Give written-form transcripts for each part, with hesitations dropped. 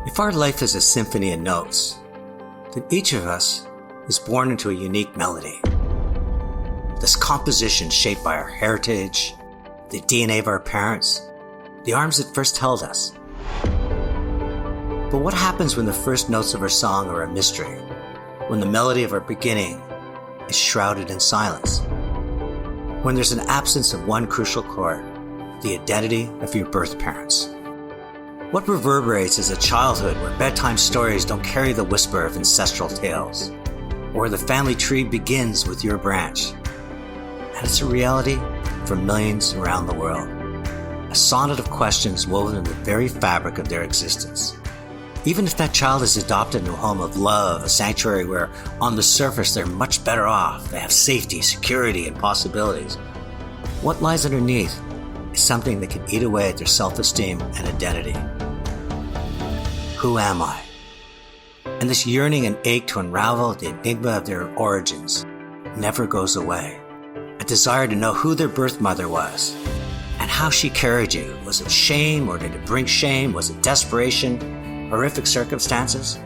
If our life is a symphony of notes, then each of us is born into a unique melody. This composition shaped by our heritage, the DNA of our parents, the arms that first held us. But what happens when the first notes of our song are a mystery? When the melody of our beginning is shrouded in silence? When there's an absence of one crucial chord, the identity of your birth parents? What reverberates is a childhood where bedtime stories don't carry the whisper of ancestral tales, or the family tree begins with your branch. And it's a reality for millions around the world. A sonnet of questions woven in the very fabric of their existence. Even if that child is adopted into a home of love, a sanctuary where on the surface they're much better off, they have safety, security, and possibilities, what lies underneath is something that can eat away at their self-esteem and identity. Who am I? And this yearning and ache to unravel the enigma of their origins never goes away. A desire to know who their birth mother was and how she carried you. Was it shame, or did it bring shame? Was it desperation, horrific circumstances?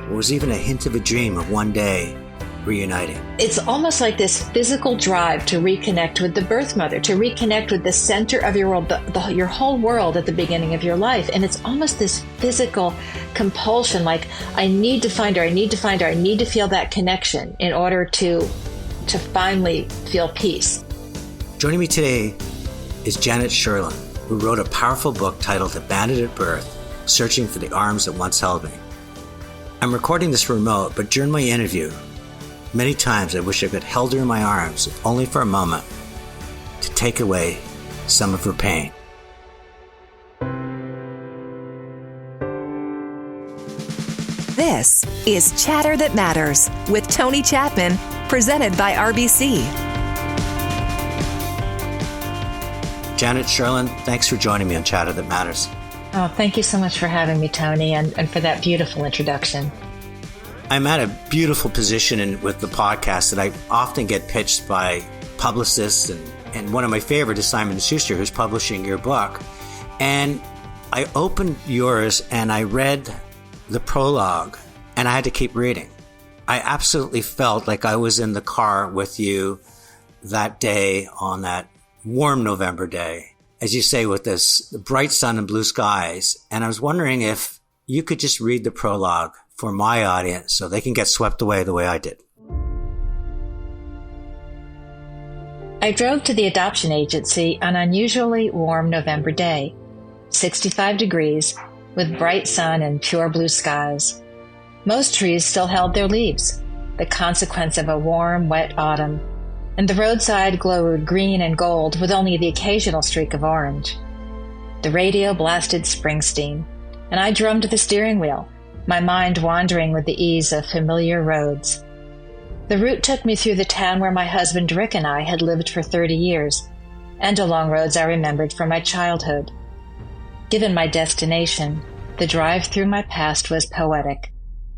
Or was even a hint of a dream of one day reuniting? It's almost like this physical drive to reconnect with the birth mother, to reconnect with the center of your world, your whole world at the beginning of your life. And it's almost this physical compulsion, like, I need to find her, I need to find her, I need to feel that connection in order to finally feel peace. Joining me today is Janet Sherlund, who wrote a powerful book titled Abandoned at Birth, Searching for the Arms That Once Held Me. I'm recording this remote, but during my interview, many times I wish I could held her in my arms, if only for a moment, to take away some of her pain. This is Chatter That Matters with Tony Chapman, presented by RBC. Janet Sherlund, thanks for joining me on Chatter That Matters. Oh, thank you so much for having me, Tony, and for that beautiful introduction. I'm at a beautiful position with the podcast that I often get pitched by publicists, and one of my favorite is Simon & Schuster, who's publishing your book. And I opened yours and I read the prologue, and I had to keep reading. I absolutely felt like I was in the car with you that day, on that warm November day, as you say, with this bright sun and blue skies. And I was wondering if you could just read the prologue for my audience so they can get swept away the way I did. I drove to the adoption agency on an unusually warm November day, 65 degrees, with bright sun and pure blue skies. Most trees still held their leaves, the consequence of a warm, wet autumn, and the roadside glowed green and gold with only the occasional streak of orange. The radio blasted Springsteen, and I drummed the steering wheel, my mind wandering with the ease of familiar roads. The route took me through the town where my husband Rick and I had lived for 30 years, and along roads I remembered from my childhood. Given my destination, the drive through my past was poetic.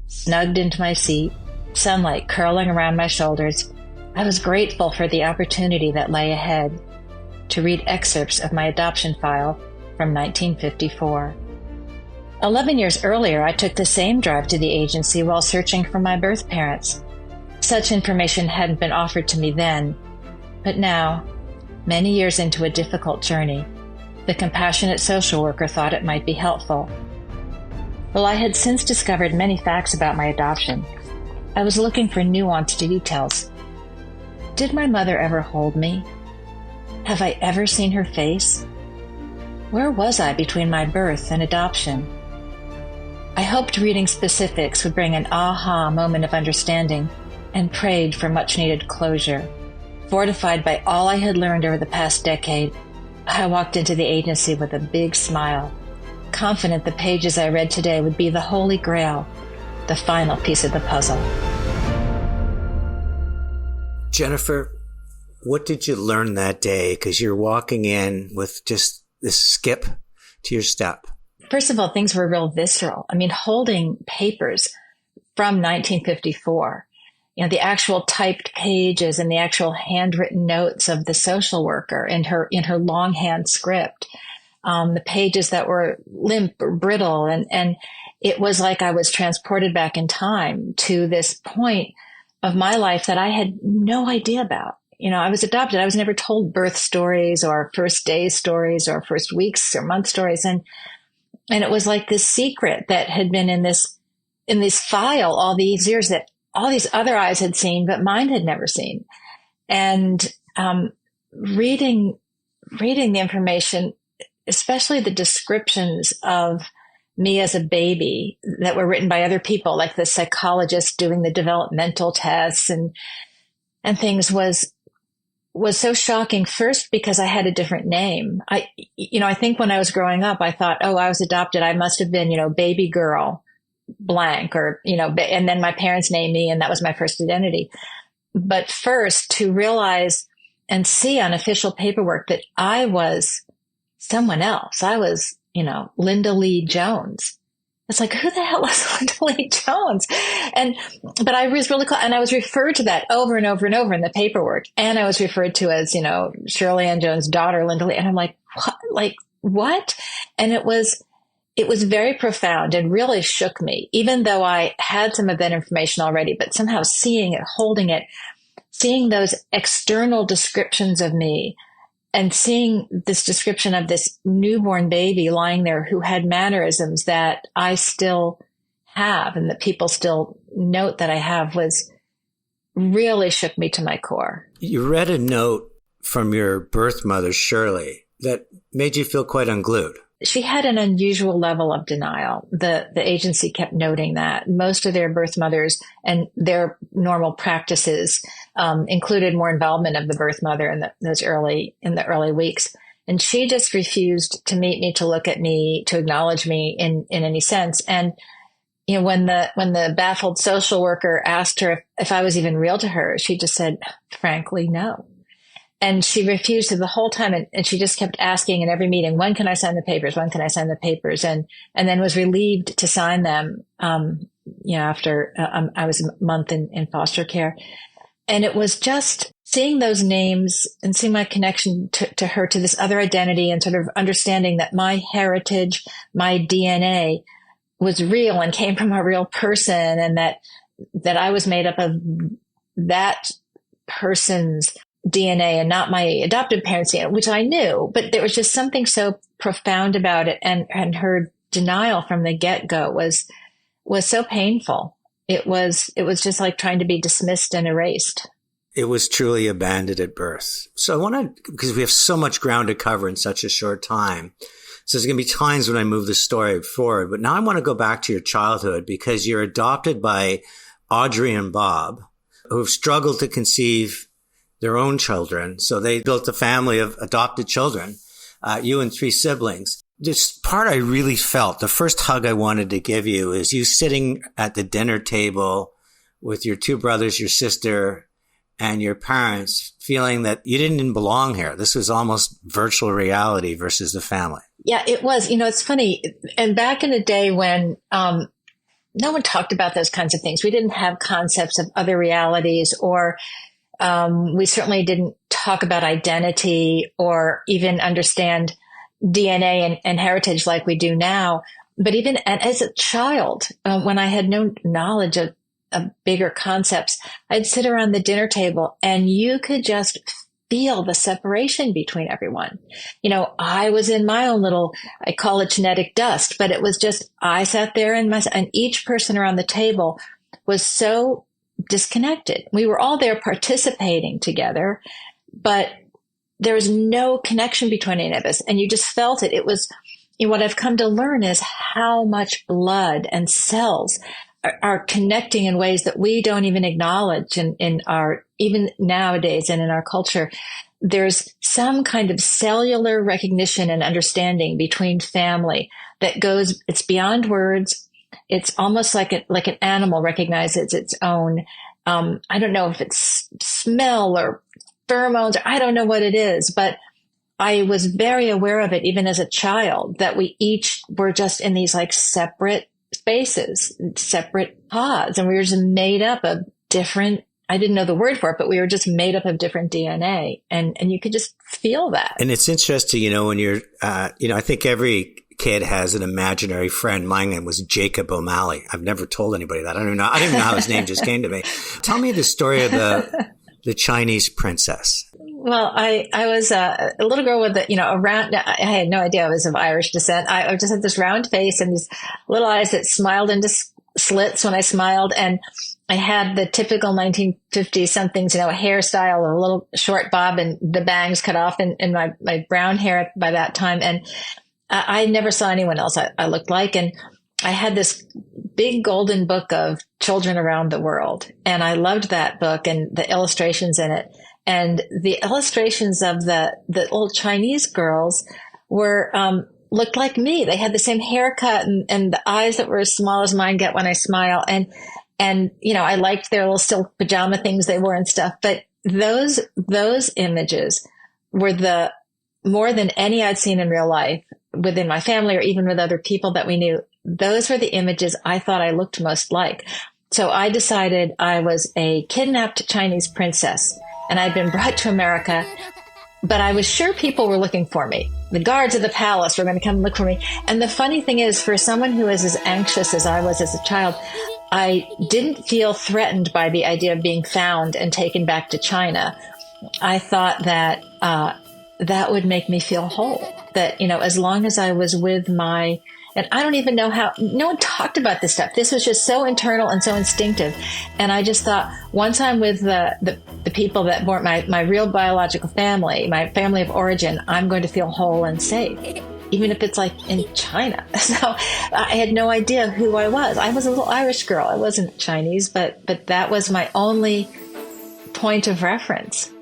Snugged into my seat, sunlight curling around my shoulders, I was grateful for the opportunity that lay ahead to read excerpts of my adoption file from 1954. 11 years earlier, I took the same drive to the agency while searching for my birth parents. Such information hadn't been offered to me then, but now, many years into a difficult journey, the compassionate social worker thought it might be helpful. Well, I had since discovered many facts about my adoption. I was looking for nuanced details. Did my mother ever hold me? Have I ever seen her face? Where was I between my birth and adoption? I hoped reading specifics would bring an aha moment of understanding, and prayed for much-needed closure. Fortified by all I had learned over the past decade, I walked into the agency with a big smile, confident the pages I read today would be the Holy Grail, the final piece of the puzzle. Jennifer, what did you learn that day? Because you're walking in with just this skip to your step. First of all, things were real visceral. I mean, holding papers from 1954, the actual typed pages and the actual handwritten notes of the social worker in her longhand script. the pages that were limp or brittle. And it was like I was transported back in time to this point of my life that I had no idea about. I was adopted. I was never told birth stories or first day stories or first weeks or month stories. And it was like this secret that had been in this file all these years that all these other eyes had seen, but mine had never seen. And reading the information, especially the descriptions of me as a baby that were written by other people, like the psychologist doing the developmental tests and things, was so shocking. First, because I had a different name. I think when I was growing up, I thought, oh, I was adopted. I must have been, baby girl blank, or, and then my parents named me, and that was my first identity. But first, to realize and see on official paperwork that I was someone else. I was, Linda Lee Jones. It's like, who the hell is Linda Lee Jones? But I was really, and I was referred to that over and over and over in the paperwork. And I was referred to as, Shirley Ann Jones' daughter, Linda Lee. And I'm like, what? What? And it was very profound and really shook me, even though I had some of that information already, but somehow seeing it, holding it, seeing those external descriptions of me, and seeing this description of this newborn baby lying there who had mannerisms that I still have and that people still note that I have, was really shook me to my core. You read a note from your birth mother, Shirley, that made you feel quite unglued. She had an unusual level of denial. The agency kept noting that most of their birth mothers and their normal practices included more involvement of the birth mother in the early weeks. And she just refused to meet me, to look at me, to acknowledge me in any sense. And when the baffled social worker asked her if I was even real to her, she just said, frankly, no. And she refused the whole time. And she just kept asking in every meeting, when can I sign the papers? When can I sign the papers? And then was relieved to sign them, after I was a month in foster care. And it was just seeing those names and seeing my connection to her, to this other identity, and sort of understanding that my heritage, my DNA was real and came from a real person, and that I was made up of that person's DNA and not my adoptive parents' DNA, which I knew, but there was just something so profound about it. And her denial from the get-go was so painful. It was just like trying to be dismissed and erased. It was truly abandoned at birth. So I want to, because we have so much ground to cover in such a short time. So there's going to be times when I move the story forward, but now I want to go back to your childhood, because you're adopted by Audrey and Bob, who have struggled to conceive their own children. So they built a family of adopted children, you and 3 siblings. This part I really felt, the first hug I wanted to give you, is you sitting at the dinner table with your 2 brothers, your sister, and your parents, feeling that you didn't even belong here. This was almost virtual reality versus the family. Yeah, it was. It's funny. And back in the day when no one talked about those kinds of things, we didn't have concepts of other realities, or we certainly didn't talk about identity or even understand DNA and heritage like we do now. But even as a child, when I had no knowledge of bigger concepts, I'd sit around the dinner table and you could just feel the separation between everyone. I was in my own little, I call it genetic dust, but it was just, I sat there and each person around the table was so disconnected. We were all there participating together, but there was no connection between any of us. And you just felt it. It was, what I've come to learn is how much blood and cells are connecting in ways that we don't even acknowledge in our, even nowadays and in our culture. There's some kind of cellular recognition and understanding between family that goes, it's beyond words. It's almost like an animal recognizes its own, I don't know if it's smell or pheromones, or I don't know what it is, but I was very aware of it even as a child, that we each were just in these like separate spaces, separate pods, and we were just made up of different I didn't know the word for it, but we were just made up of different DNA. And you could just feel that. And it's interesting, when you're, I think every kid has an imaginary friend. Mine was Jacob O'Malley. I've never told anybody that. I don't even know how his name just came to me. Tell me the story of the Chinese princess. Well, I was a little girl with a round, I had no idea I was of Irish descent. I just had this round face and these little eyes that smiled into slits when I smiled. And I had the typical 1950 somethings, hairstyle, a little short bob and the bangs cut off and my brown hair by that time. And I never saw anyone else I looked like. And I had this big golden book of children around the world. And I loved that book and the illustrations in it. And the illustrations of the little Chinese girls were, looked like me. They had the same haircut and the eyes that were as small as mine get when I smile. And, I liked their little silk pajama things they wore and stuff. But those images were more than any I'd seen in real life within my family or even with other people that we knew. Those were the images I thought I looked most like. So I decided I was a kidnapped Chinese princess and I'd been brought to America, but I was sure people were looking for me. The guards of the palace were going to come look for me. And the funny thing is, for someone who is as anxious as I was as a child, I didn't feel threatened by the idea of being found and taken back to China. I thought that that would make me feel whole. That, as long as I was with and I don't even know how, no one talked about this stuff. This was just so internal and so instinctive. And I just thought, once I'm with the people that bore my real biological family, my family of origin, I'm going to feel whole and safe, even if it's like in China. So I had no idea who I was. I was a little Irish girl. I wasn't Chinese, but that was my only point of reference.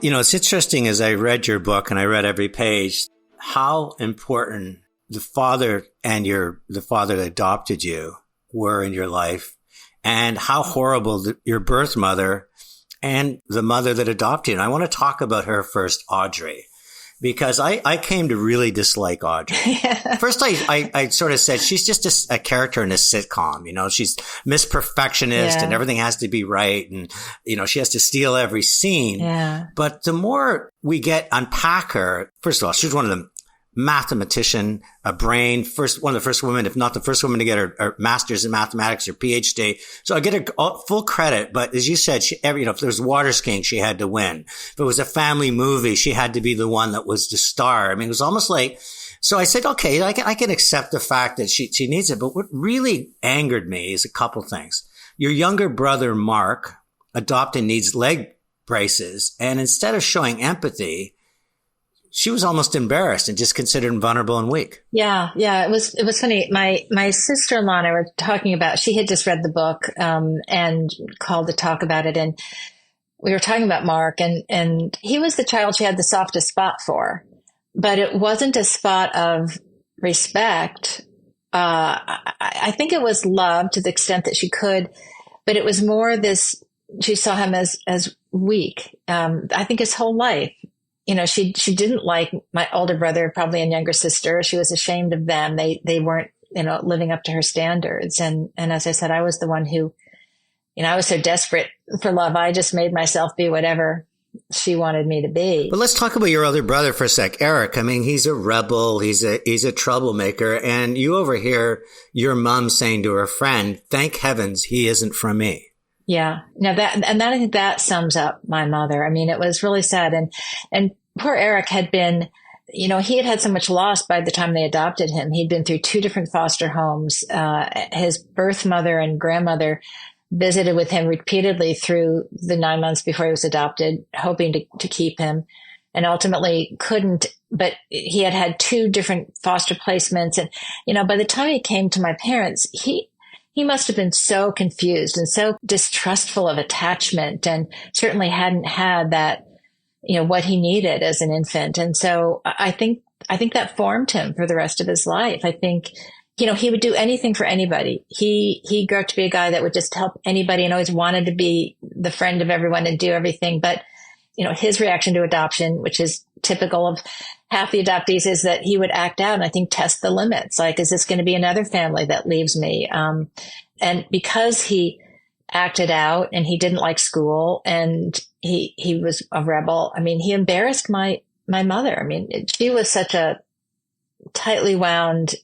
It's interesting as I read your book and I read every page, how important the father and the father that adopted you were in your life, and how horrible your birth mother and the mother that adopted you. And I want to talk about her first, Audrey, because I came to really dislike Audrey. Yeah. First, I sort of said, she's just a character in a sitcom. She's Miss Perfectionist and everything has to be right. And, she has to steal every scene. Yeah. But the more we unpack her, first of all, she's one of them. Mathematician, a brain, one of the first women, if not the first woman to get her master's in mathematics or PhD. So I get her full credit. But as you said, if there was water skiing, she had to win. If it was a family movie, she had to be the one that was the star. I mean, it was almost like, so I said, okay, I can accept the fact that she needs it. But what really angered me is a couple things. Your younger brother, Mark, adopted, needs leg braces. And instead of showing empathy, she was almost embarrassed and just considered him vulnerable and weak. Yeah. It was funny. My sister-in-law and I were talking about, she had just read the book, and called to talk about it. And we were talking about Mark and he was the child she had the softest spot for, but it wasn't a spot of respect. I think it was love to the extent that she could, but it was more she saw him as weak. I think his whole life. She didn't like my older brother, probably and younger sister. She was ashamed of them. They weren't, living up to her standards. And as I said, I was the one who, I was so desperate for love. I just made myself be whatever she wanted me to be. But let's talk about your other brother for a sec, Eric. I mean, he's a rebel. He's a troublemaker. And you overhear your mom saying to her friend, "Thank heavens he isn't from me." Yeah, no, I think that sums up my mother. I mean, it was really sad. And poor Eric had been, he had so much loss by the time they adopted him. He'd been through 2 different foster homes. His birth mother and grandmother visited with him repeatedly through the 9 months before he was adopted, hoping to keep him, and ultimately couldn't. But he had 2 different foster placements. And, by the time he came to my parents, he must have been so confused and so distrustful of attachment, and certainly hadn't had that, what he needed as an infant. And so I think that formed him for the rest of his life. I think, he would do anything for anybody. He grew up to be a guy that would just help anybody and always wanted to be the friend of everyone and do everything. But, his reaction to adoption, which is typical of half the adoptees, is that he would act out and I think test the limits. Like, is this going to be another family that leaves me? And because he acted out, and he didn't like school, and he was a rebel. I mean, he embarrassed my mother. I mean, she was such a tightly wound,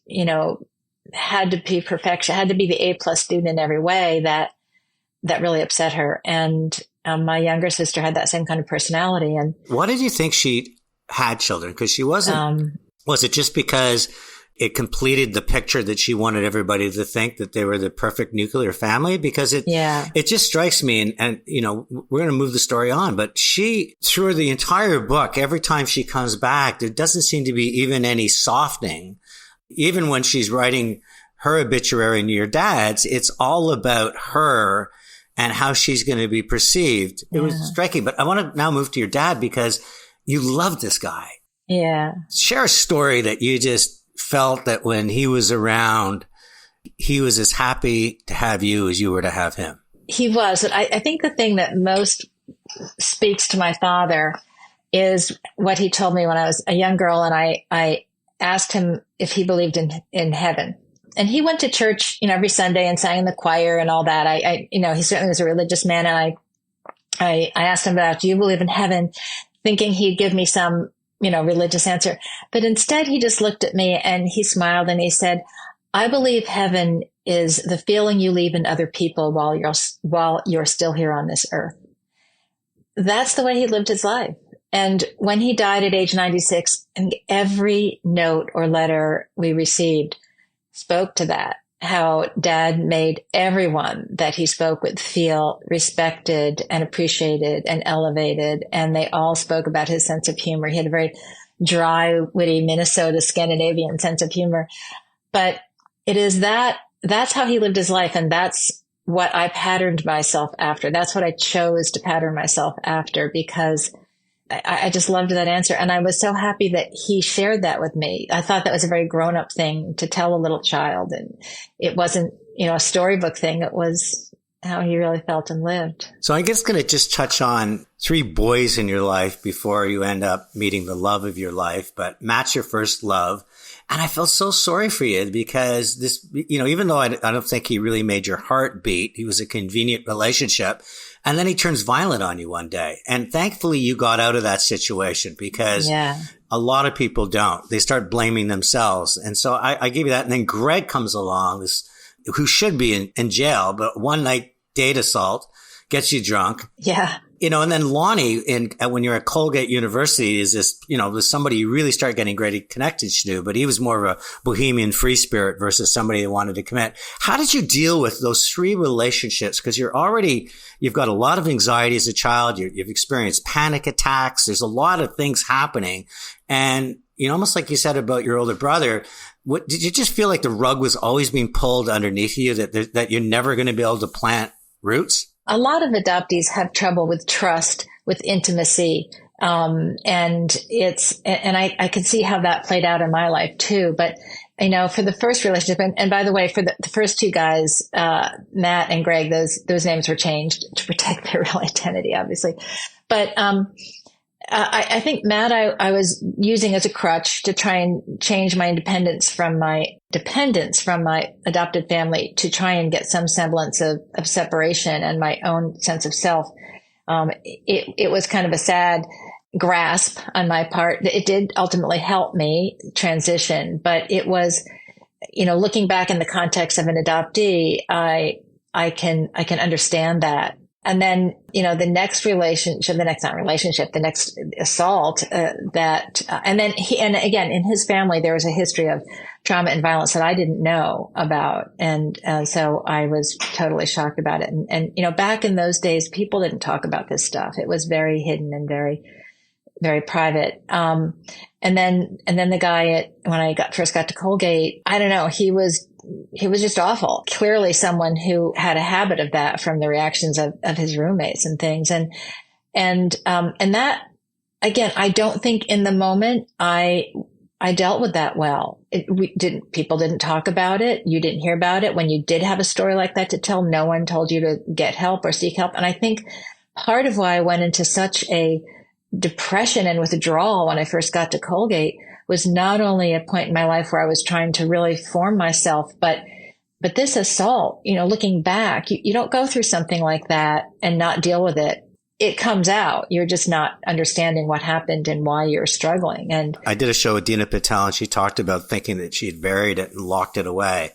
had to be perfection, had to be the A+ student in every way, that really upset her. And my younger sister had that same kind of personality. And why did you think she had children? Because she wasn't. Was it just because it completed the picture that she wanted everybody to think that they were the perfect nuclear family? Because it just strikes me, and we're going to move the story on, but she, through the entire book, every time she comes back, there doesn't seem to be even any softening. Even when she's writing her obituary and your dad's, it's all about her and how she's going to be perceived. It was striking. But I want to now move to your dad, because you love this guy. Yeah. Share a story that you just felt that when he was around, he was as happy to have you as you were to have him. He was. I think the thing that most speaks to my father is what he told me when I was a young girl, and I asked him if he believed in heaven. And he went to church, every Sunday and sang in the choir and all that. He certainly was a religious man. And I asked him about, do you believe in heaven? Thinking he'd give me some, religious answer. But instead, he just looked at me and he smiled and he said, I believe heaven is the feeling you leave in other people while you're still here on this earth. That's the way he lived his life. And when he died at age 96, and every note or letter we received spoke to that, how Dad made everyone that he spoke with feel respected and appreciated and elevated. And they all spoke about his sense of humor. He had a very dry, witty Minnesota Scandinavian sense of humor. But it is that's how he lived his life. And that's what I patterned myself after. That's what I chose to pattern myself after, because I just loved that answer. And I was so happy that he shared that with me. I thought that was a very grown-up thing to tell a little child. And it wasn't, a storybook thing. It was how he really felt and lived. So I guess going to just touch on 3 boys in your life before you end up meeting the love of your life. But Matt's your first love. And I felt so sorry for you, because this, even though I don't think he really made your heart beat, he was a convenient relationship. And then he turns violent on you one day. And thankfully you got out of that situation, because a lot of people don't. They start blaming themselves. And so I gave you that. And then Greg comes along, who should be in jail, but one night date assault gets you drunk. Yeah. And then Lonnie, when you're at Colgate University, is this, was somebody you really start getting great connections to, but he was more of a bohemian free spirit versus somebody that wanted to commit. How did you deal with those 3 relationships? Because you've got a lot of anxiety as a child. You've experienced panic attacks. There's a lot of things happening. And, almost like you said about your older brother, did you just feel like the rug was always being pulled underneath you, that you're never going to be able to plant roots? A lot of adoptees have trouble with trust, with intimacy. And I can see how that played out in my life too. But, for the first relationship, and by the way, for the first 2 guys, Matt and Greg, those names were changed to protect their real identity, obviously. But, I think Matt, I was using as a crutch to try and change my dependence from my adopted family, to try and get some semblance of separation and my own sense of self. It was kind of a sad grasp on my part. It did ultimately help me transition, but it was, looking back in the context of an adoptee, I can understand that. And then, the next assault, and again, in his family, there was a history of trauma and violence that I didn't know about. And so I was totally shocked about it. And, back in those days, people didn't talk about this stuff. It was very hidden and very, very private. And then the guy when I first got to Colgate, I don't know, he was just awful. Clearly someone who had a habit of that from the reactions of his roommates and things. And that, again, I don't think in the moment I dealt with that well. People didn't talk about it. You didn't hear about it. When you did have a story like that to tell, no one told you to get help or seek help. And I think part of why I went into such a depression and withdrawal when I first got to Colgate was not only a point in my life where I was trying to really form myself, but But this assault, looking back, you don't go through something like that and not deal with it. It comes out. You're just not understanding what happened and why you're struggling. And I did a show with Dina Patel, and she talked about thinking that she'd buried it and locked it away.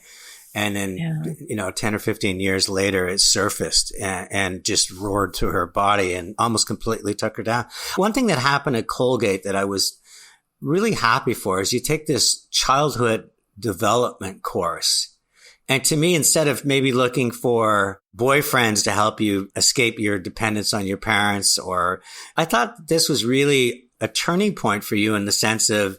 And then, 10 or 15 years later, it surfaced and just roared through her body and almost completely took her down. One thing that happened at Colgate that I was really happy for is you take this childhood development course. And to me, instead of maybe looking for boyfriends to help you escape your dependence on your parents, I thought this was really a turning point for you in the sense of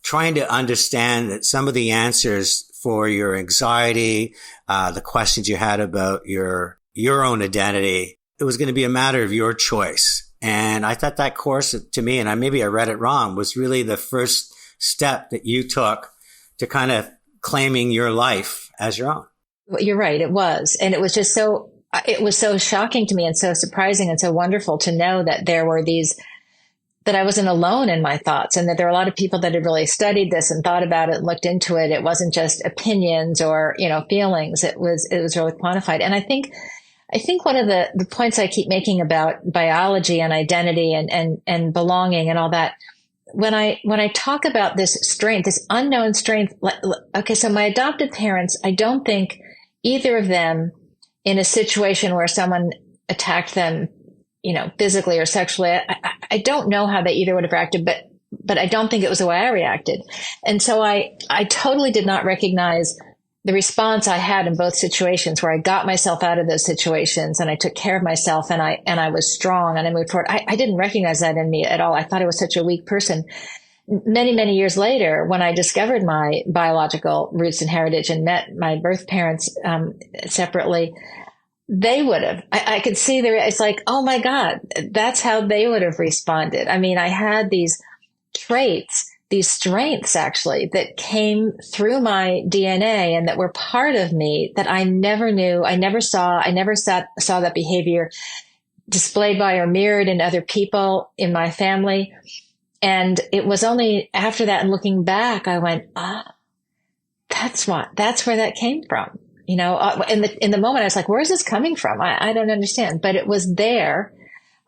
trying to understand that some of the answers for your anxiety, the questions you had about your own identity, it was going to be a matter of your choice. And I thought that course to me, and maybe I read it wrong, was really the first step that you took to kind of claiming your life as your own. You're right. It was. And it was just it was so shocking to me and so surprising and so wonderful to know that there were that I wasn't alone in my thoughts, and that there were a lot of people that had really studied this and thought about it and looked into it. It wasn't just opinions or, feelings. It was really quantified. And I think one of the points I keep making about biology and identity and belonging and all that, when I talk about this strength, this unknown strength, okay, so my adoptive parents, I don't think either of them in a situation where someone attacked them, physically or sexually, I don't know how they either would have reacted, but I don't think it was the way I reacted. And so I totally did not recognize the response I had in both situations, where I got myself out of those situations and I took care of myself and I was strong and I moved forward. I didn't recognize that in me at all. I thought I was such a weak person. Many, many years later, when I discovered my biological roots and heritage and met my birth parents separately, they would have, I could see it's like, oh my God, that's how they would have responded. I mean, I had these traits, these strengths actually that came through my DNA and that were part of me that I never knew. I never saw that behavior displayed by or mirrored in other people in my family. And it was only after that and looking back, I went, that's where that came from. In the moment, I was like, where is this coming from? I don't understand, but it was there.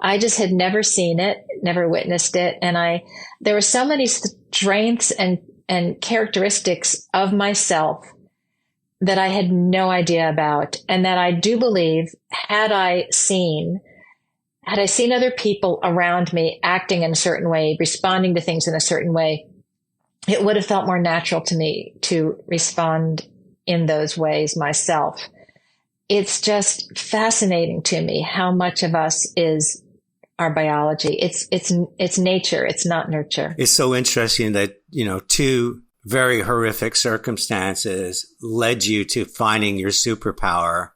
I just had never seen it, never witnessed it. And there were so many strengths and characteristics of myself that I had no idea about. And that I do believe had I seen other people around me acting in a certain way, responding to things in a certain way, it would have felt more natural to me to respond in those ways myself. It's just fascinating to me how much of us is our biology. It's nature. It's not nurture. It's so interesting that, two very horrific circumstances led you to finding your superpower.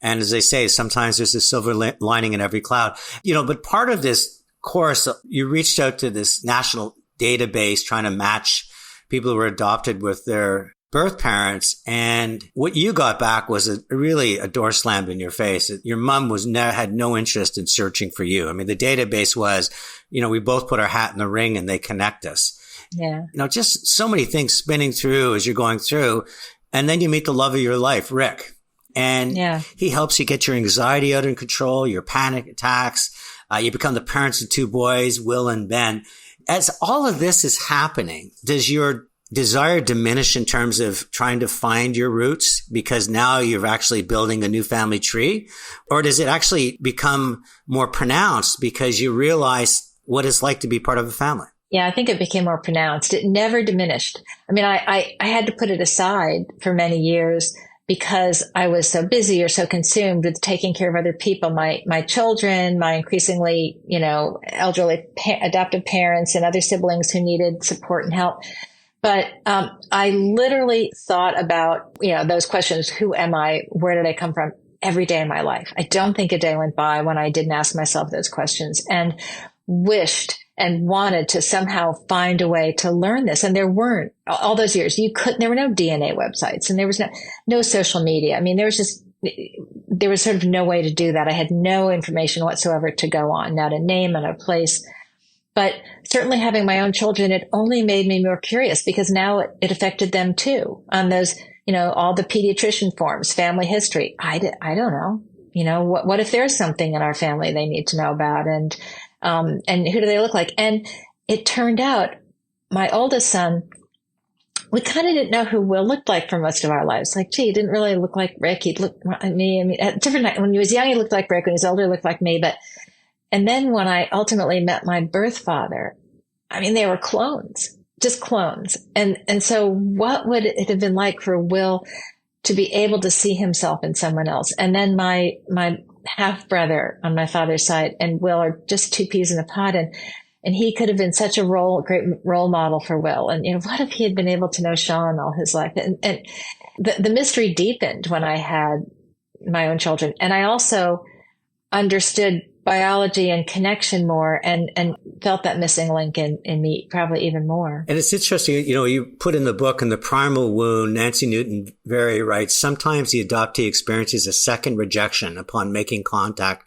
And as they say, sometimes there's a silver lining in every cloud, but part of this course, you reached out to this national database trying to match people who were adopted with their birth parents. And what you got back was really a door slammed in your face. Your mom had no interest in searching for you. I mean, the database was, we both put our hat in the ring and they connect us. Yeah. Just so many things spinning through as you're going through. And then you meet the love of your life, Rick. And he helps you get your anxiety out of control, your panic attacks. You become the parents of two boys, Will and Ben. As all of this is happening, does your desire diminish in terms of trying to find your roots because now you're actually building a new family tree? Or does it actually become more pronounced because you realize what it's like to be part of a family? Yeah, I think it became more pronounced. It never diminished. I mean, I had to put it aside for many years because I was so busy or so consumed with taking care of other people, my children, my increasingly, elderly adoptive parents and other siblings who needed support and help. But I literally thought about, those questions, who am I? Where did I come from? Every day in my life. I don't think a day went by when I didn't ask myself those questions and wished and wanted to somehow find a way to learn this. And there weren't all those years. There were no DNA websites and there was no social media. I mean, there was sort of no way to do that. I had no information whatsoever to go on, not a name and a place. But certainly having my own children, it only made me more curious because now it affected them too on those, all the pediatrician forms, family history. I don't know. What if there's something in our family they need to know about? And who do they look like? And it turned out my oldest son, we kind of didn't know who Will looked like for most of our lives. Like, gee, he didn't really look like Rick. He'd look like me. I mean, at different, when he was young, he looked like Rick. When he was older, he looked like me. And then when I ultimately met my birth father, I mean, they were clones, just clones. And so what would it have been like for Will to be able to see himself in someone else? And then my half brother on my father's side and Will are just two peas in a pod. And he could have been such a great role model for Will. And, what if he had been able to know Sean all his life? And the mystery deepened when I had my own children. And I also understood biology and connection more and felt that missing link in me probably even more. And it's interesting, you put in the book, in the primal wound, Nancy Newton Very writes, sometimes the adoptee experiences a second rejection upon making contact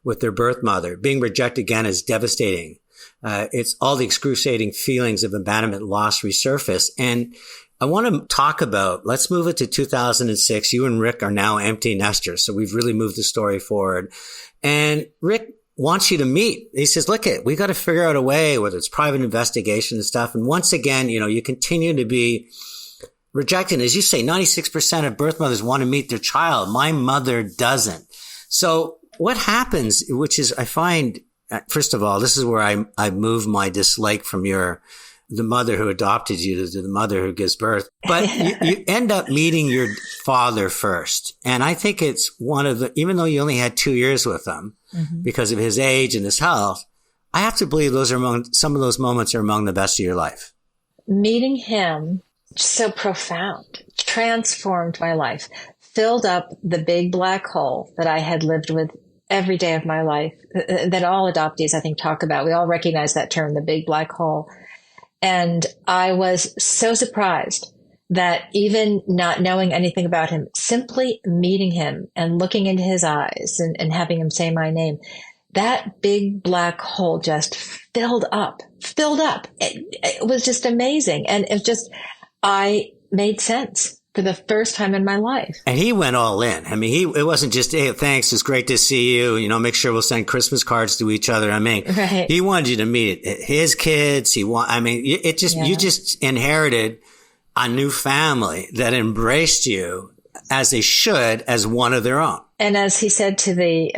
with their birth mother. Being rejected again is devastating. It's all the excruciating feelings of abandonment, loss resurface. And I want to talk about, let's move it to 2006. You and Rick are now empty nesters. So we've really moved the story forward. And Rick wants you to meet. He says, look, we got to figure out a way, whether it's private investigation and stuff. And once again, you continue to be rejected. As you say, 96% of birth mothers want to meet their child. My mother doesn't. So what happens, which is, I find, first of all, this is where I move my dislike from the mother who adopted you to the mother who gives birth. But you end up meeting your father first. And I think it's even though you only had 2 years with him because of his age and his health, I have to believe some of those moments are among the best of your life. Meeting him, so profound, transformed my life, filled up the big black hole that I had lived with every day of my life, that all adoptees, I think, talk about. We all recognize that term, the big black hole. And I was so surprised that even not knowing anything about him, simply meeting him and looking into his eyes and having him say my name, that big black hole just filled up. It was just amazing. And I made sense for the first time in my life. And he went all in. I mean, it wasn't just, hey, thanks, it's great to see you. Make sure we'll send Christmas cards to each other. I mean, right. He wanted you to meet his kids. You just inherited a new family that embraced you as they should, as one of their own. And as he said to the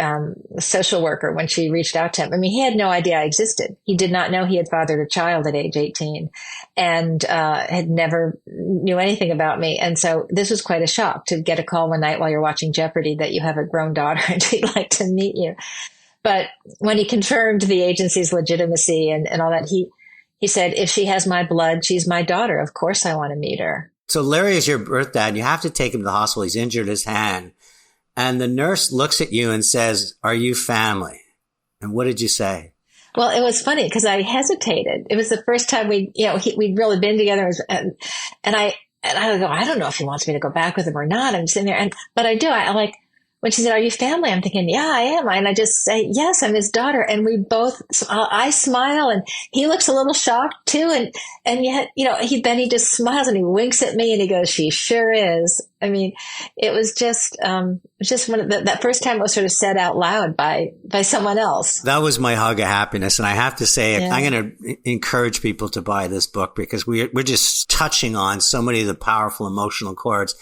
social worker when she reached out to him, I mean, he had no idea I existed. He did not know he had fathered a child at age 18 and had never knew anything about me. And so this was quite a shock to get a call one night while you're watching Jeopardy that you have a grown daughter and she'd like to meet you. But when he confirmed the agency's legitimacy and all that, he said, if she has my blood, she's my daughter. Of course I want to meet her. So Larry is your birth dad. You have to take him to the hospital. He's injured his hand. And the nurse looks at you and says, are you family? And what did you say? Well, it was funny because I hesitated. It was the first time we'd really been together. And I go, I don't know if he wants me to go back with him or not. I'm sitting there. But I do. When she said, are you family? I'm thinking, yeah, I am. And I just say, yes, I'm his daughter. And we both, I smile and he looks a little shocked too. And yet, he just smiles and he winks at me and he goes, she sure is. I mean, it was just one of that first time it was sort of said out loud by someone else. That was my hug of happiness. And I have to say, I'm going to encourage people to buy this book because we're just touching on so many of the powerful emotional chords.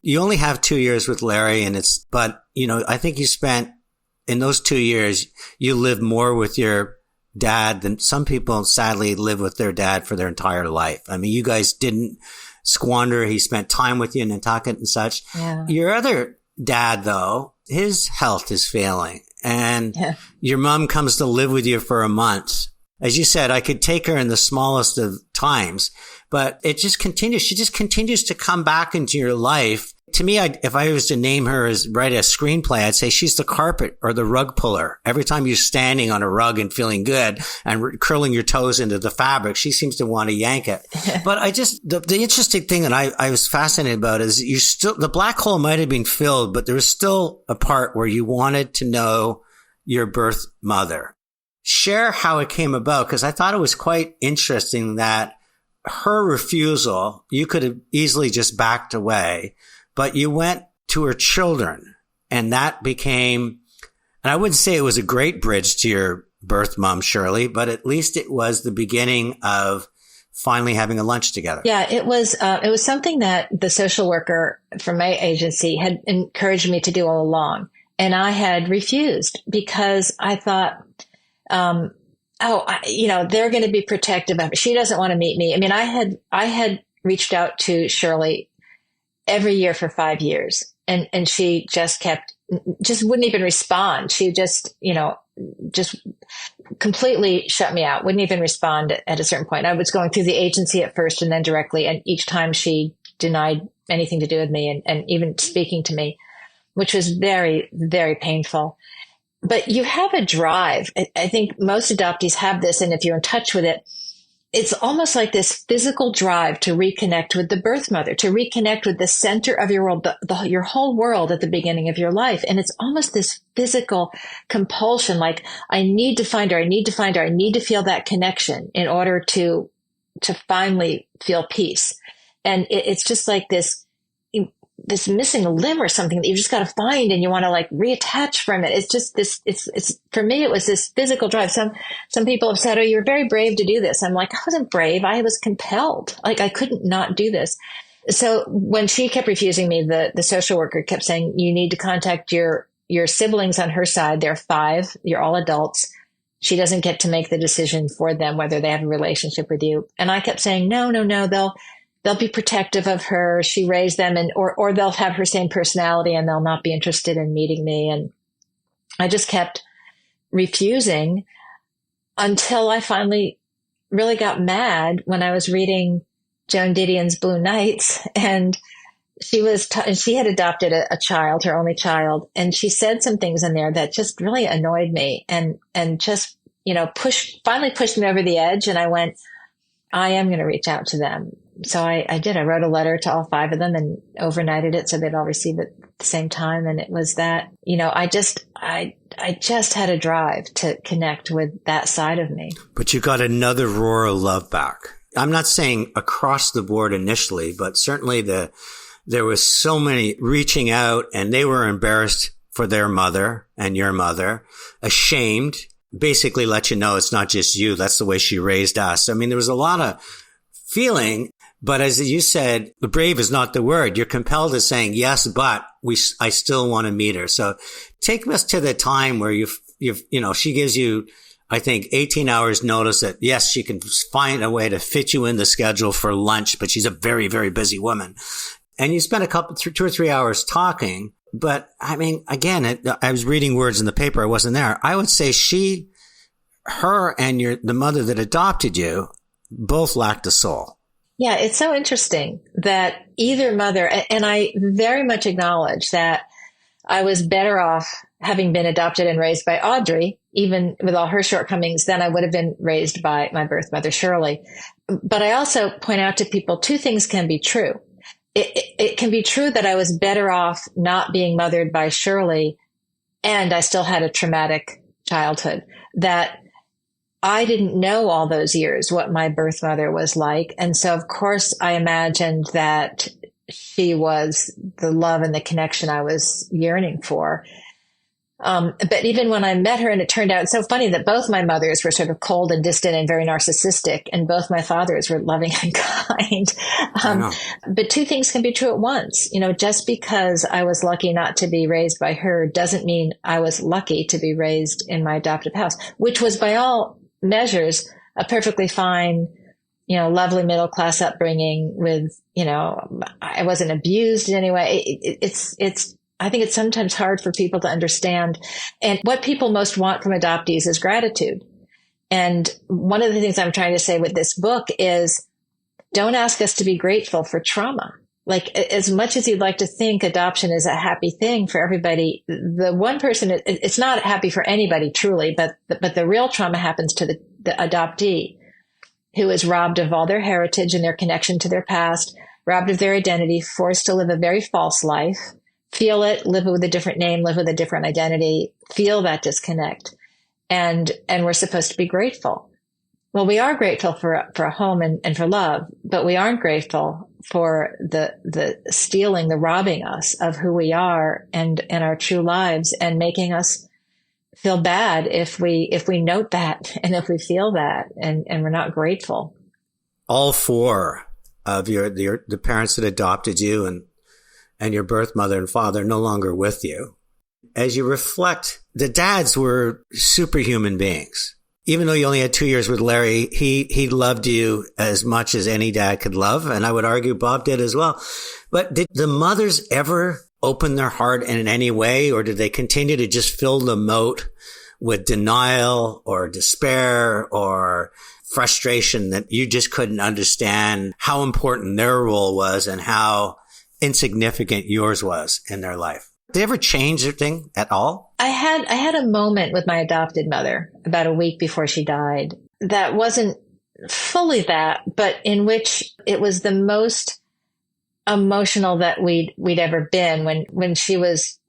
You only have 2 years with Larry but I think you spent in those 2 years, you lived more with your dad than some people sadly live with their dad for their entire life. I mean, you guys didn't squander. He spent time with you in Nantucket and such. Yeah. Your other dad, though, his health is failing and your mom comes to live with you for a month. As you said, I could take her in the smallest of times, but it just continues. She just continues to come back into your life. To me, if I was to name her write a screenplay, I'd say she's the carpet or the rug puller. Every time you're standing on a rug and feeling good and curling your toes into the fabric, she seems to want to yank it. But the interesting thing that I was fascinated about is the black hole might have been filled, but there was still a part where you wanted to know your birth mother. Share how it came about, because I thought it was quite interesting that her refusal, you could have easily just backed away, but you went to her children, and that became, and I wouldn't say it was a great bridge to your birth mom, Shirley, but at least it was the beginning of finally having a lunch together. Yeah, it was something that the social worker from my agency had encouraged me to do all along. And I had refused because I thought, they're going to be protective of her. She doesn't want to meet me. I mean, I had reached out to Shirley every year for 5 years, and she just wouldn't even respond. She just completely shut me out, wouldn't even respond at a certain point. I was going through the agency at first and then directly. And each time she denied anything to do with me and even speaking to me, which was very, very painful. But you have a drive. I think most adoptees have this. And if you're in touch with it, it's almost like this physical drive to reconnect with the birth mother, to reconnect with the center of your world, your whole world at the beginning of your life. And it's almost this physical compulsion, like, I need to find her. I need to find her. I need to feel that connection in order to finally feel peace. And it's just like this missing limb or something that you just got to find, and you want to like reattach from it. It's just this, it's for me, it was this physical drive. Some people have said, oh, you're very brave to do this. I'm like, I wasn't brave. I was compelled. Like, I couldn't not do this. So when she kept refusing me, the social worker kept saying, you need to contact your siblings on her side. They're 5. You're all adults. She doesn't get to make the decision for them, whether they have a relationship with you. And I kept saying, no, they'll be protective of her. She raised them, or they'll have her same personality and they'll not be interested in meeting me. And I just kept refusing until I finally really got mad when I was reading Joan Didion's Blue Nights, and she had adopted a child, her only child. And she said some things in there that just really annoyed me and just, finally pushed me over the edge. And I went, I am going to reach out to them. So I did. I wrote a letter to all 5 of them and overnighted it so they'd all receive it at the same time. And it was that, I just had a drive to connect with that side of me. But you got another roar of love back. I'm not saying across the board initially, but certainly there was so many reaching out, and they were embarrassed for their mother and your mother, ashamed, basically let you know it's not just you. That's the way she raised us. I mean, there was a lot of feeling. But as you said, brave is not the word. You're compelled to saying, yes, but I still want to meet her. So take us to the time where she gives you, I think, 18 hours notice that, yes, she can find a way to fit you in the schedule for lunch, but she's a very, very busy woman. And you spent 2 or 3 hours talking. But I mean, again, I was reading words in the paper. I wasn't there. I would say her and the mother that adopted you both lacked a soul. Yeah, it's so interesting that either mother, and I very much acknowledge that I was better off having been adopted and raised by Audrey, even with all her shortcomings, than I would have been raised by my birth mother, Shirley. But I also point out to people, 2 things can be true. It can be true that I was better off not being mothered by Shirley, and I still had a traumatic childhood, that I didn't know all those years what my birth mother was like. And so, of course, I imagined that she was the love and the connection I was yearning for. But even when I met her, and it turned out, it's so funny that both my mothers were sort of cold and distant and very narcissistic, and both my fathers were loving and kind. But 2 things can be true at once. Just because I was lucky not to be raised by her doesn't mean I was lucky to be raised in my adoptive house, which was by all measures a perfectly fine, lovely middle class upbringing with, I wasn't abused in any way. I think it's sometimes hard for people to understand. And what people most want from adoptees is gratitude. And one of the things I'm trying to say with this book is, don't ask us to be grateful for trauma. Like, as much as you'd like to think adoption is a happy thing for everybody, the one person, it's not happy for anybody truly, but the real trauma happens to the adoptee, who is robbed of all their heritage and their connection to their past, robbed of their identity, forced to live a very false life, feel it, live with a different name, live with a different identity, feel that disconnect. And we're supposed to be grateful. Well, we are grateful for a home and for love, but we aren't grateful for the stealing, the robbing us of who we are and our true lives, and making us feel bad if we note that and if we feel that and we're not grateful. All four of the parents that adopted you and your birth mother and father no longer with you. As you reflect, the dads were superhuman beings. Even though you only had 2 years with Larry, he loved you as much as any dad could love. And I would argue Bob did as well. But did the mothers ever open their heart in any way, or did they continue to just fill the moat with denial or despair or frustration that you just couldn't understand how important their role was and how insignificant yours was in their life? Did they ever change their thing at all? I had a moment with my adopted mother about a week before she died that wasn't fully that, but in which it was the most emotional that we'd ever been when she was,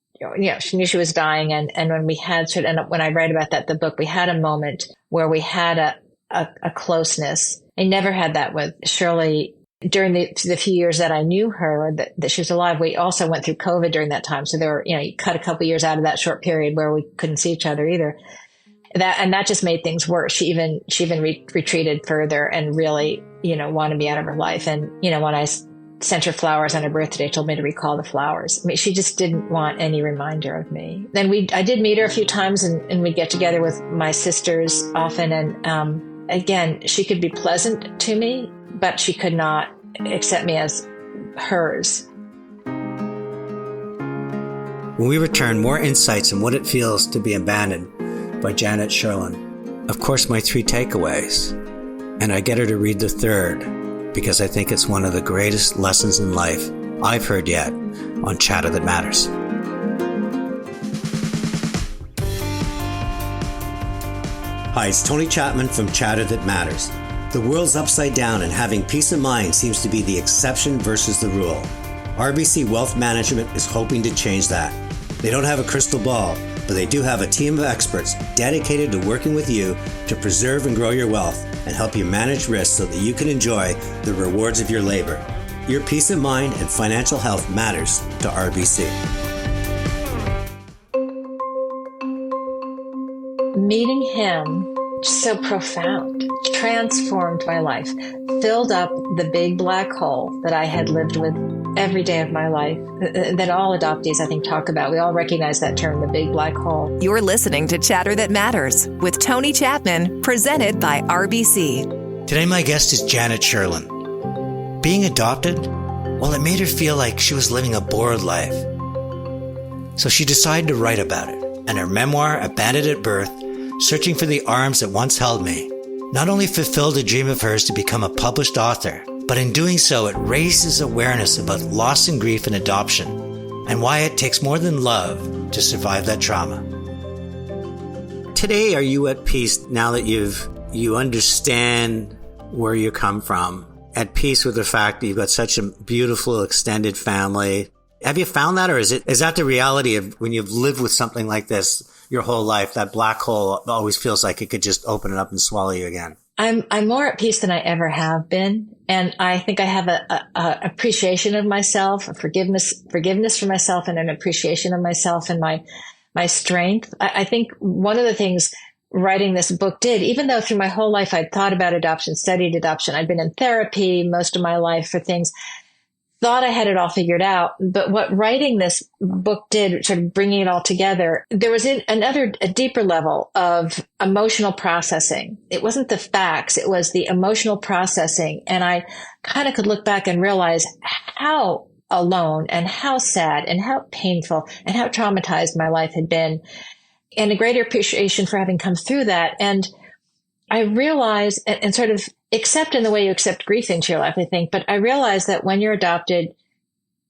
she knew she was dying. And when we had when I write about that, the book, we had a moment where we had a closeness. I never had that with Shirley during the few years that I knew her, that she was alive. We also went through COVID during that time. So there were, you cut a couple years out of that short period where we couldn't see each other either. That just made things worse. She even retreated further and really, wanted me out of her life. And, when I sent her flowers on her birthday, told me to recall the flowers. I mean, she just didn't want any reminder of me. Then I did meet her a few times and we'd get together with my sisters often. And, again, she could be pleasant to me, but she could not accept me as hers. When we return, more insights on what it feels to be abandoned by Janet Sherlund. Of course, my 3 takeaways. And I get her to read the third because I think it's one of the greatest lessons in life I've heard yet on Chatter That Matters. Hi, it's Tony Chapman from Chatter That Matters. The world's upside down and having peace of mind seems to be the exception versus the rule. RBC Wealth Management is hoping to change that. They don't have a crystal ball, but they do have a team of experts dedicated to working with you to preserve and grow your wealth and help you manage risks so that you can enjoy the rewards of your labor. Your peace of mind and financial health matters to RBC. Meeting him, so profound, transformed my life, filled up the big black hole that I had lived with every day of my life, that all adoptees, I think, talk about. We all recognize that term, the big black hole. You're listening to Chatter That Matters with Tony Chapman, presented by RBC. Today, my guest is Janet Sherlund. Being adopted, well, it made her feel like she was living a bored life. So she decided to write about it. And her memoir, Abandoned at Birth, Searching for the Arms That Once Held Me, not only fulfilled a dream of hers to become a published author, but in doing so, it raises awareness about loss and grief in adoption and why it takes more than love to survive that trauma. Today, are you at peace now that you understand where you come from, at peace with the fact that you've got such a beautiful extended family? Have you found that, or is that the reality of when you've lived with something like this your whole life, that black hole always feels like it could just open it up and swallow you again? I'm more at peace than I ever have been. And I think I have a appreciation of myself, a forgiveness for myself, and an appreciation of myself and my strength. I think one of the things writing this book did, even though through my whole life I'd thought about adoption, studied adoption, I'd been in therapy most of my life for things, thought I had it all figured out. But what writing this book did, sort of bringing it all together, there was a deeper level of emotional processing. It wasn't the facts, it was the emotional processing. And I kind of could look back and realize how alone and how sad and how painful and how traumatized my life had been, and a greater appreciation for having come through that. And I realized, and sort of accept in the way you accept grief into your life, I think, but I realized that when you're adopted,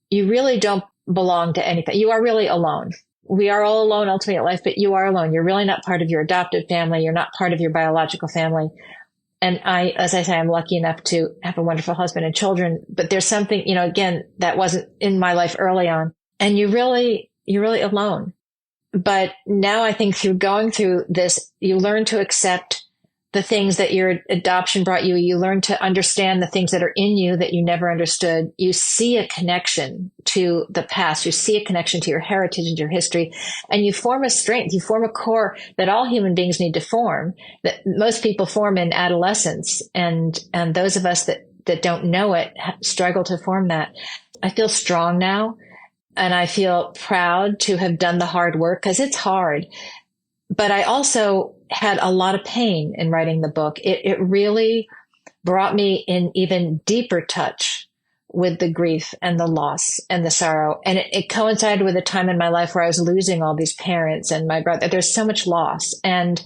you really don't belong to anything. You are really alone. We are all alone ultimately in life, but you are alone. You're really not part of your adopted family. You're not part of your biological family. And as I say, I'm lucky enough to have a wonderful husband and children, but there's something, again, that wasn't in my life early on. And you're really alone. But now I think through going through this, you learn to accept the things that your adoption brought you. You learn to understand the things that are in you that you never understood. You see a connection to the past. You see a connection to your heritage and your history, and you form a strength. You form a core that all human beings need to form, that most people form in adolescence. And those of us that don't know it struggle to form that. I feel strong now, and I feel proud to have done the hard work, because it's hard. But I also had a lot of pain in writing the book. It really brought me in even deeper touch with the grief and the loss and the sorrow. And it coincided with a time in my life where I was losing all these parents and my brother. There's so much loss. And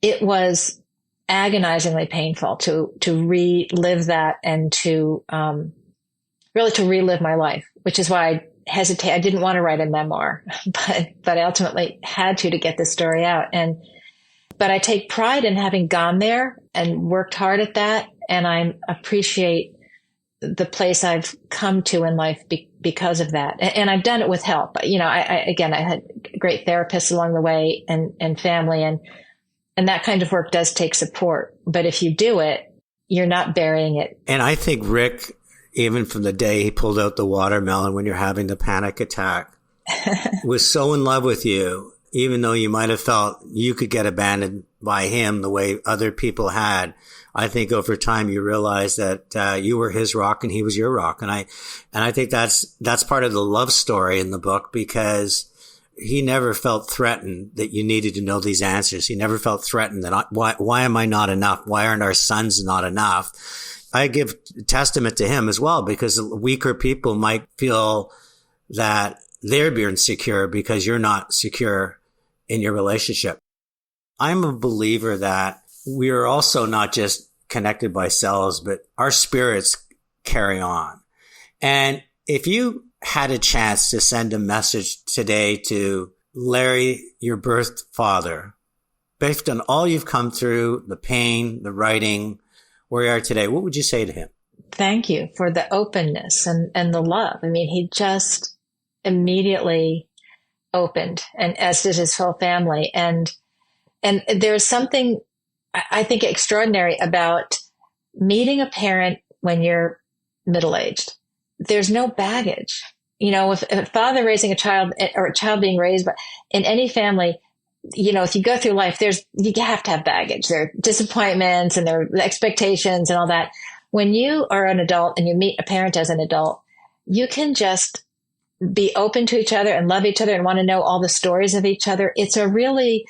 it was agonizingly painful to relive that and to really to relive my life, which is why I hesitate. I didn't want to write a memoir, but I ultimately had to get this story out. But I take pride in having gone there and worked hard at that. And I appreciate the place I've come to in life because of that. And I've done it with help. You know, I had great therapists along the way and family, and that kind of work does take support. But if you do it, you're not burying it. And I think Rick, even from the day he pulled out the watermelon when you're having the panic attack, was so in love with you, even though you might have felt you could get abandoned by him the way other people had. I think over time you realized that you were his rock and he was your rock. And I think that's part of the love story in the book, because he never felt threatened that you needed to know these answers. He never felt threatened that why am I not enough? Why aren't our sons not enough? I give testament to him as well, because weaker people might feel that they're being insecure because you're not secure in your relationship. I'm a believer that we are also not just connected by cells, but our spirits carry on. And if you had a chance to send a message today to Larry, your birth father, based on all you've come through, the pain, the writing, where you are today, what would you say to him? Thank you for the openness and the love. I mean, he just immediately opened, and as did his whole family. And there's something I think extraordinary about meeting a parent when you're middle-aged. There's no baggage. You know, if a father raising a child or a child being raised in any family, you know, if you go through life, you have to have baggage. There are disappointments and there are expectations and all that. When you are an adult and you meet a parent as an adult, you can just be open to each other and love each other and want to know all the stories of each other. It's a really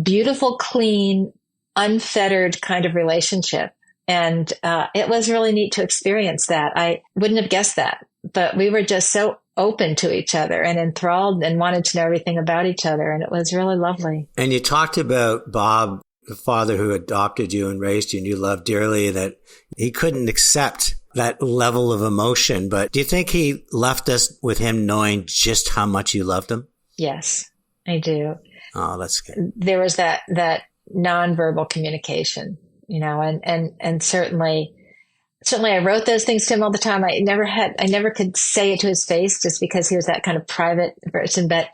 beautiful, clean, unfettered kind of relationship. And it was really neat to experience that. I wouldn't have guessed that, but we were just so open to each other and enthralled and wanted to know everything about each other. And it was really lovely. And you talked about Bob, the father who adopted you and raised you and you loved dearly, that he couldn't accept that level of emotion. But do you think he left us with him knowing just how much you loved him? Yes, I do. Oh, that's good. There was that nonverbal communication, you know, and certainly I wrote those things to him all the time. I never could say it to his face just because he was that kind of private person, but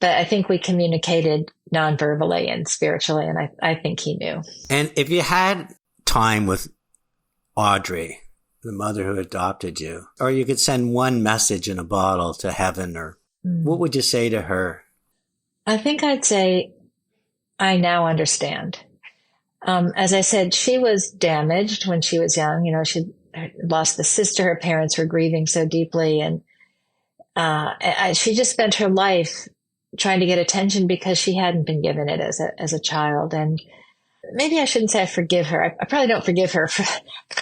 I think we communicated non-verbally and spiritually, and I think he knew. And if you had time with Audrey, the mother who adopted you, or you could send one message in a bottle to heaven, or what would you say to her? I think I'd say, I now understand. As I said, she was damaged when she was young. You know, she lost the sister. Her parents were grieving so deeply. And she just spent her life trying to get attention because she hadn't been given it as a child. And maybe I shouldn't say I forgive her. I probably don't forgive her for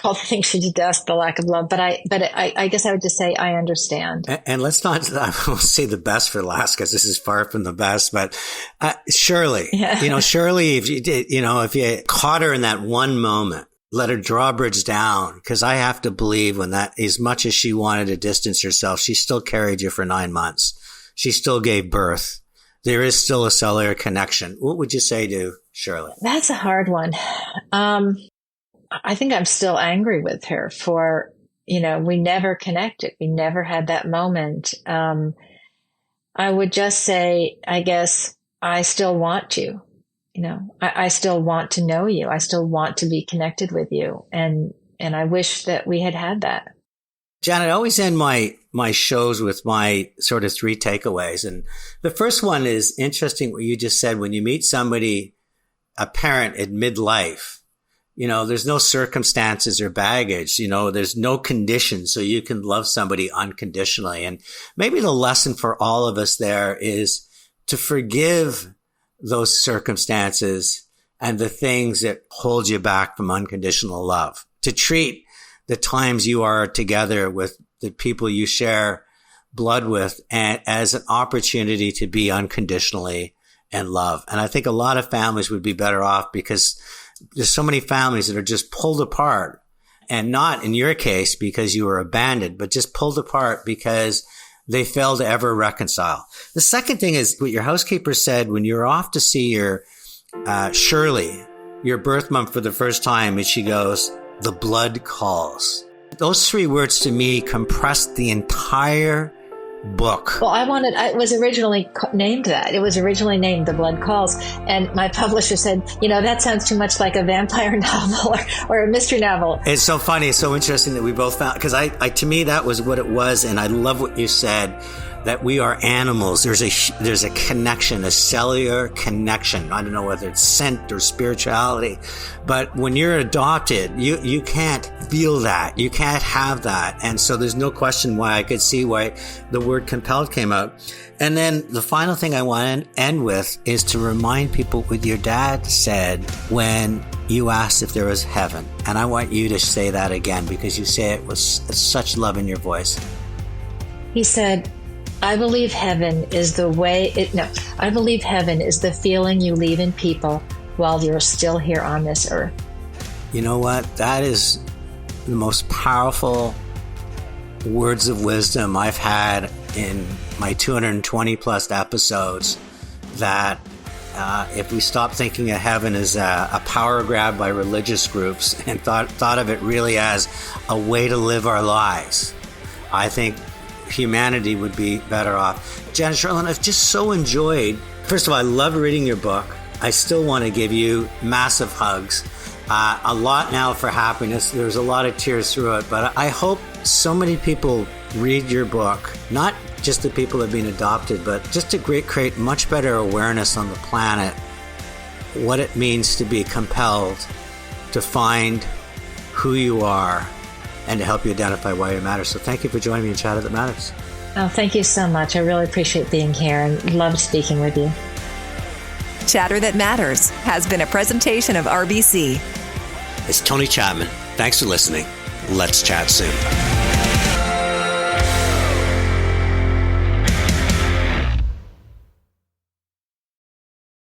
all the things she did to us, the lack of love. But I guess I would just say I understand. And let's not, I won't say the best for last because this is far from the best. But Shirley, yeah. You know, Shirley, if you caught her in that one moment, let her drawbridge down, because I have to believe when that, as much as she wanted to distance herself, she still carried you for 9 months. She still gave birth. There is still a cellular connection. What would you say to Shirley? That's a hard one. I think I'm still angry with her for, we never connected. We never had that moment. I would just say, I guess I still want you. I still want to know you. I still want to be connected with you. And I wish that we had that. Janet, I always end my shows with my sort of 3 takeaways. And the first one is interesting what you just said. When you meet somebody, a parent at midlife, there's no circumstances or baggage, there's no conditions. So you can love somebody unconditionally. And maybe the lesson for all of us there is to forgive those circumstances and the things that hold you back from unconditional love, to treat the times you are together with the people you share blood with and as an opportunity to be unconditionally in love. And I think a lot of families would be better off because there's so many families that are just pulled apart, and not in your case because you were abandoned, but just pulled apart because they fail to ever reconcile. The second thing is what your housekeeper said when you were off to see your Shirley, your birth mom, for the first time, and she goes, "The blood calls." Those 3 words to me compressed the entire book. Well, it was originally named that. It was originally named The Blood Calls. And my publisher said, that sounds too much like a vampire novel or a mystery novel. It's so funny. It's so interesting that we both found, because to me, that was what it was. And I love what you said, that we are animals. There's a connection, a cellular connection. I don't know whether it's scent or spirituality, but when you're adopted, you can't feel that. You can't have that. And so there's no question why I could see why the word compelled came out. And then the final thing I want to end with is to remind people what your dad said when you asked if there was heaven. And I want you to say that again, because you say it with such love in your voice. He said, I believe heaven is the feeling you leave in people while you're still here on this earth. You know what? That is the most powerful words of wisdom I've had in my 220 plus episodes, that if we stop thinking of heaven as a power grab by religious groups and thought of it really as a way to live our lives, I think humanity would be better off. Janet Sherlund, I've just so enjoyed. First of all, I love reading your book. I still want to give you massive hugs. A lot now for happiness. There's a lot of tears through it, but I hope so many people read your book, not just the people that have been adopted, but just to create much better awareness on the planet, what it means to be compelled to find who you are and to help you identify why you matter. So thank you for joining me in Chatter That Matters. Oh, thank you so much. I really appreciate being here and love speaking with you. Chatter That Matters has been a presentation of RBC. It's Tony Chapman. Thanks for listening. Let's chat soon.